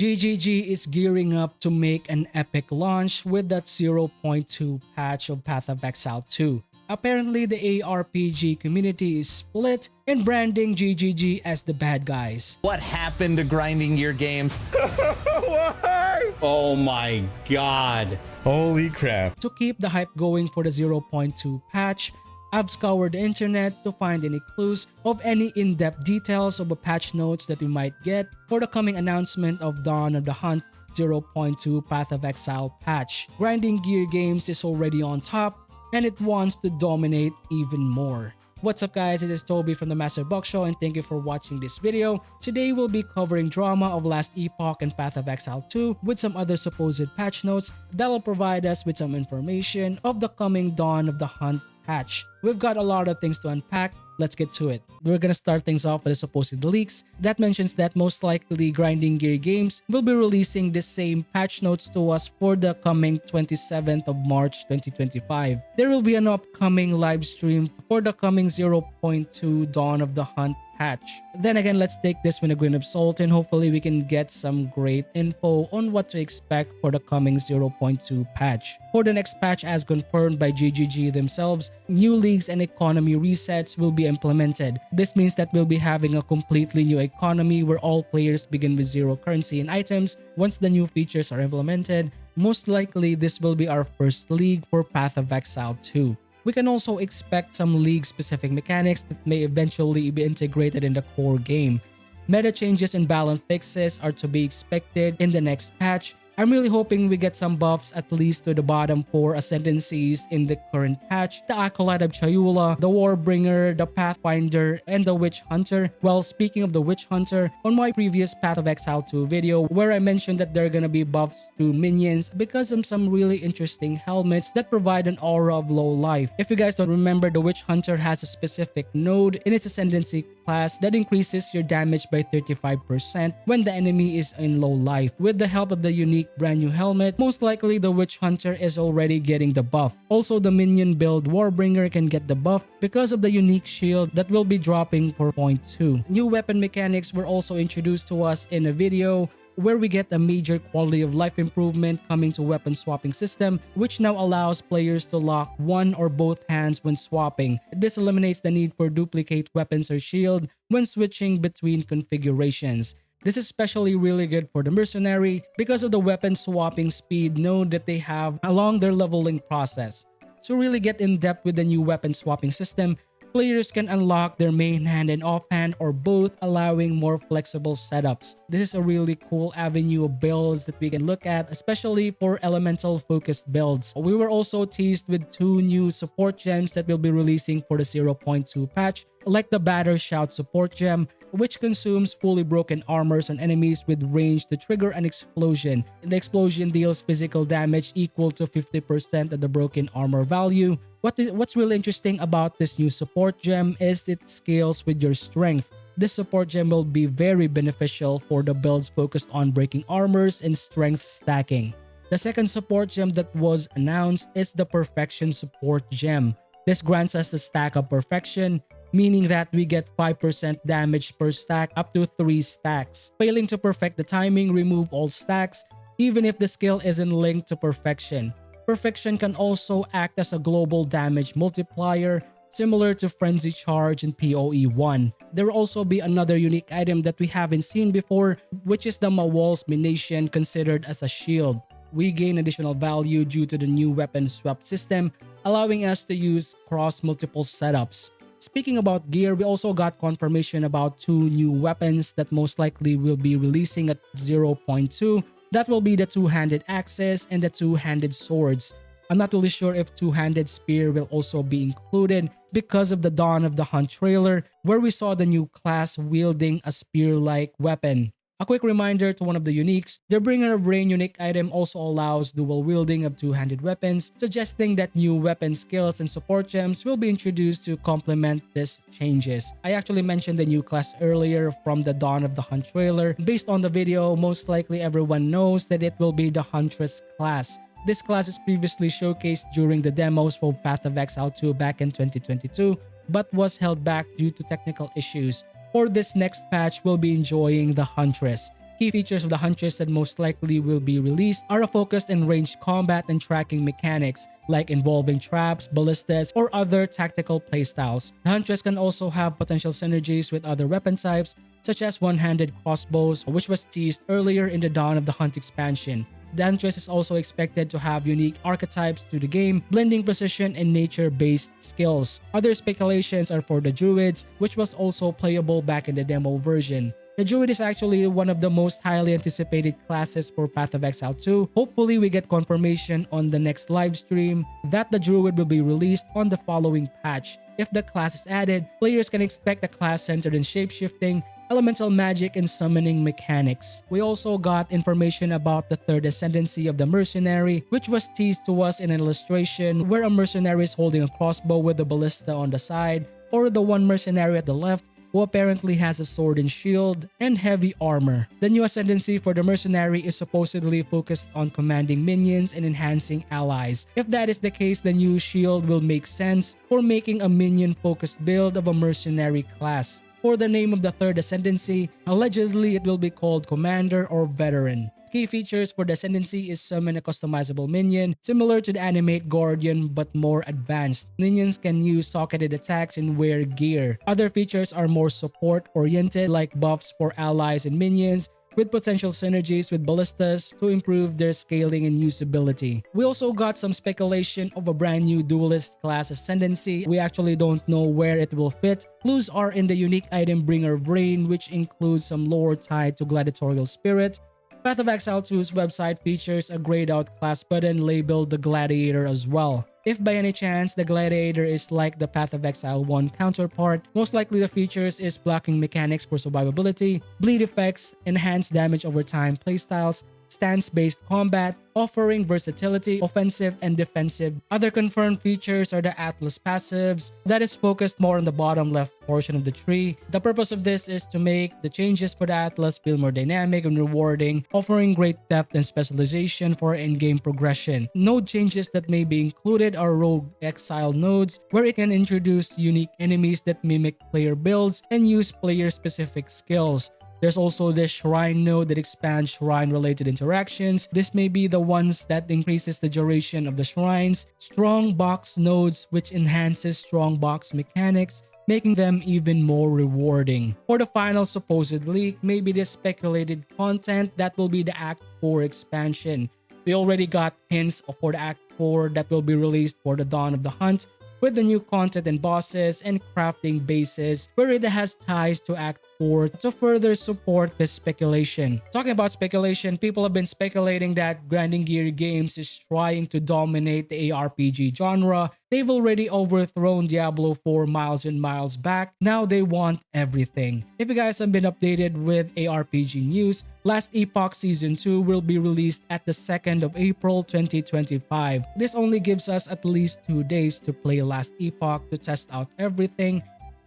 GGG is gearing up to make an epic launch with that 0.2 patch of Path of Exile 2. Apparently, the ARPG community is split in branding GGG as the bad guys. What happened to grinding gear games? Why? Oh my god. Holy crap. To keep the hype going for the 0.2 patch, I've scoured the internet to find any clues of any in-depth details of the patch notes that we might get for the coming announcement of Dawn of the Hunt 0.2 Path of Exile patch. Grinding gear games is already on top and it wants to dominate even more. What's up guys, it is Toby from the Master Buck Show and thank you for watching this video. Today we'll be covering drama of LAST EPOCH and Path of Exile 2 with some other supposed patch notes that'll provide us with some information of the coming Dawn of the Hunt patch. We've got a lot of things to unpack. Let's get to it. We're gonna start things off with the supposed leaks that mentions that most likely Grinding Gear Games will be releasing the same patch notes to us for the coming 27th of March 2025. There will be an upcoming live stream for the coming 0.2 Dawn of the Hunt patch. Then again, let's take this with a grain of salt and hopefully we can get some great info on what to expect for the coming 0.2 patch. For the next patch, as confirmed by GGG themselves, new leagues and economy resets will be implemented. This means that we'll be having a completely new economy where all players begin with zero currency and items. Once the new features are implemented, most likely this will be our first league for Path of Exile 2. We can also expect some league-specific mechanics that may eventually be integrated in the core game. Meta changes and balance fixes are to be expected in the next patch. I'm really hoping we get some buffs at least to the bottom 4 ascendancies in the current patch. The Acolyte of Chayula, the Warbringer, the Pathfinder, and the Witch Hunter. Well, speaking of the Witch Hunter, on my previous Path of Exile 2 video where I mentioned that there are gonna be buffs to minions because of some really interesting helmets that provide an aura of low life. If you guys don't remember, the Witch Hunter has a specific node in its ascendancy class that increases your damage by 35% when the enemy is in low life. With the help of the unique brand new helmet, most likely the Witch Hunter is already getting the buff. Also, the minion build Warbringer can get the buff because of the unique shield that will be dropping for point 2. New weapon mechanics were also introduced to us in a video where we get a major quality of life improvement coming to weapon swapping system, which now allows players to lock one or both hands when swapping. This eliminates the need for duplicate weapons or shield when switching between configurations. This is especially really good for the mercenary because of the weapon swapping speed node that they have along their leveling process. To really get in depth with the new weapon swapping system, players can unlock their main hand and offhand or both, allowing more flexible setups. This is a really cool avenue of builds that we can look at, especially for elemental focused builds. We were also teased with 2 new support gems that we'll be releasing for the 0.2 patch, like the Batter Shout support gem, which consumes fully broken armors on enemies with range to trigger an explosion. The explosion deals physical damage equal to 50% of the broken armor value. What's really interesting about this new support gem is it scales with your strength. This support gem will be very beneficial for the builds focused on breaking armors and strength stacking. The second support gem that was announced is the Perfection support gem. This grants us the stack of perfection, meaning that we get 5% damage per stack up to 3 stacks. Failing to perfect the timing, remove all stacks, even if the skill isn't linked to perfection. Perfection can also act as a global damage multiplier, similar to Frenzy Charge in PoE 1. There will also be another unique item that we haven't seen before, which is the Mawal's Mination, considered as a shield. We gain additional value due to the new weapon swap system, allowing us to use cross multiple setups. Speaking about gear, we also got confirmation about 2 new weapons that most likely will be releasing at 0.2. That will be the two-handed axes and the two-handed swords. I'm not really sure if two-handed spear will also be included because of the Dawn of the Hunt trailer where we saw the new class wielding a spear-like weapon. A quick reminder to one of the uniques, the Bringer of Rain unique item also allows dual wielding of two-handed weapons, suggesting that new weapon skills and support gems will be introduced to complement these changes. I actually mentioned the new class earlier from the Dawn of the Hunt trailer. Based on the video, most likely everyone knows that it will be the Huntress class. This class is previously showcased during the demos for Path of Exile 2 back in 2022, but was held back due to technical issues. For this next patch, we'll be enjoying the Huntress. Key features of the Huntress that most likely will be released are a focused and ranged combat and tracking mechanics, like involving traps, ballistas, or other tactical playstyles. The Huntress can also have potential synergies with other weapon types, such as one-handed crossbows, which was teased earlier in the Dawn of the Hunt expansion. The Huntress is also expected to have unique archetypes to the game, blending precision and nature-based skills. Other speculations are for the Druids, which was also playable back in the demo version. The Druid is actually one of the most highly anticipated classes for Path of Exile 2. Hopefully we get confirmation on the next live stream that the Druid will be released on the following patch. If the class is added, players can expect a class centered in shapeshifting, elemental magic, and summoning mechanics. We also got information about the third ascendancy of the mercenary, which was teased to us in an illustration where a mercenary is holding a crossbow with a ballista on the side, or the one mercenary at the left who apparently has a sword and shield and heavy armor. The new ascendancy for the mercenary is supposedly focused on commanding minions and enhancing allies. If that is the case, the new shield will make sense for making a minion-focused build of a mercenary class. For the name of the third ascendancy, allegedly it will be called Commander or Veteran. Key features for the Ascendancy is summon a customizable minion, similar to the Animate Guardian but more advanced. Minions can use socketed attacks and wear gear. Other features are more support-oriented, like buffs for allies and minions, with potential synergies with ballistas to improve their scaling and usability. We also got some speculation of a brand new duelist class Ascendancy. We actually don't know where it will fit. Clues are in the unique item Bringer of Rain, which includes some lore tied to gladiatorial spirit. Path of Exile 2's website features a grayed out class button labeled the Gladiator as well. If by any chance the Gladiator is like the Path of Exile 1 counterpart, most likely the features is blocking mechanics for survivability, bleed effects, enhanced damage over time playstyles, stance-based combat, offering versatility, offensive and defensive. Other confirmed features are the Atlas passives, that is focused more on the bottom left portion of the tree. The purpose of this is to make the changes for the Atlas feel more dynamic and rewarding, offering great depth and specialization for in-game progression. Node changes that may be included are Rogue Exile nodes, where it can introduce unique enemies that mimic player builds and use player-specific skills. There's also the Shrine node that expands shrine-related interactions. This may be the ones that increases the duration of the shrines. Strong box nodes, which enhances strong box mechanics, making them even more rewarding. For the final supposed leak, maybe the speculated content that will be the Act 4 expansion. We already got hints for the Act 4 that will be released for the Dawn of the Hunt, with the new content and bosses and crafting bases, where it has ties to Act 4 to further support this speculation. Talking about speculation, people have been speculating that Grinding Gear Games is trying to dominate the ARPG genre. They've already overthrown Diablo 4 miles and miles back. Now they want everything. If you guys have been updated with ARPG news, Last Epoch Season 2 will be released at the 2nd of April 2025. This only gives us at least 2 days to play Last Epoch to test out everything.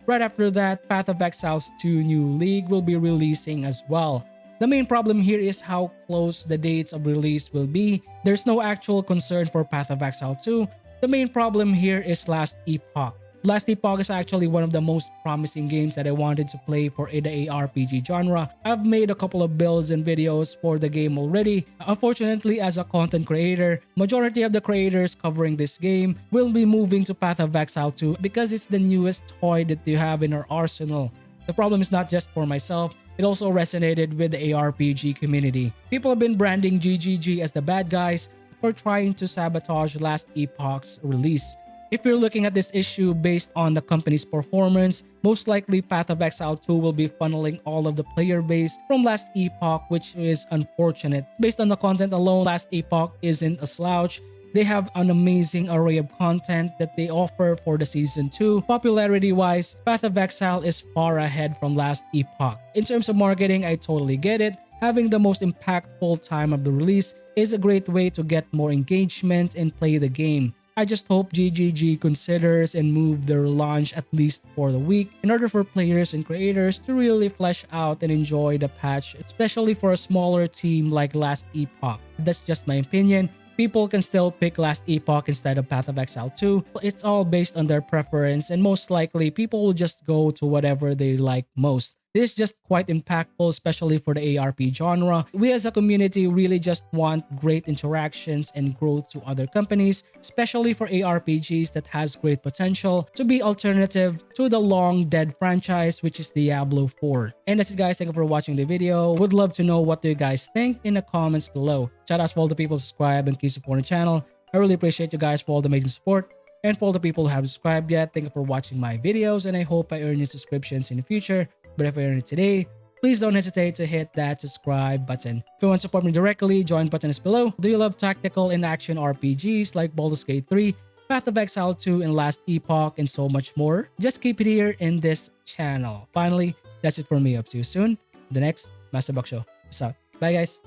Right after that, Path of Exile's 2 new league will be releasing as well. The main problem here is how close the dates of release will be. There's no actual concern for Path of Exile 2. The main problem here is Last Epoch. Last Epoch is actually one of the most promising games that I wanted to play for the ARPG genre. I've made a couple of builds and videos for the game already. Unfortunately, as a content creator, majority of the creators covering this game will be moving to Path of Exile 2 because it's the newest toy that you have in our arsenal. The problem is not just for myself, it also resonated with the ARPG community. People have been branding GGG as the bad guys for trying to sabotage Last Epoch's release. If you're looking at this issue based on the company's performance, most likely Path of Exile 2 will be funneling all of the player base from Last Epoch, which is unfortunate. Based on the content alone, Last Epoch isn't a slouch. They have an amazing array of content that they offer for the Season 2. Popularity-wise, Path of Exile is far ahead from Last Epoch. In terms of marketing, I totally get it. Having the most impactful time of the release is a great way to get more engagement and play the game. I just hope GGG considers and move their launch at least for the week in order for players and creators to really flesh out and enjoy the patch, especially for a smaller team like Last Epoch. That's just my opinion. People can still pick Last Epoch instead of Path of Exile 2. It's all based on their preference, and most likely people will just go to whatever they like most. This is just quite impactful, especially for the ARP genre. We as a community really just want great interactions and growth to other companies, especially for ARPGs that has great potential to be alternative to the long dead franchise, which is Diablo 4. And that's it, guys. Thank you for watching the video. Would love to know what do you guys think in the comments below. Shout out to all the people who subscribe and keep supporting the channel. I really appreciate you guys for all the amazing support. And for all the people who haven't subscribed yet, thank you for watching my videos, and I hope I earn your subscriptions in the future. But if I earn it today, please don't hesitate to hit that subscribe button. If you want to support me directly, join button is below. Do you love tactical and action RPGs like Baldur's Gate 3, Path of Exile 2, and LAST EPOCH, and so much more? Just keep it here in this channel. Finally, that's it for me. Up to you soon. The next Master Buck Show. Peace out. Bye, guys.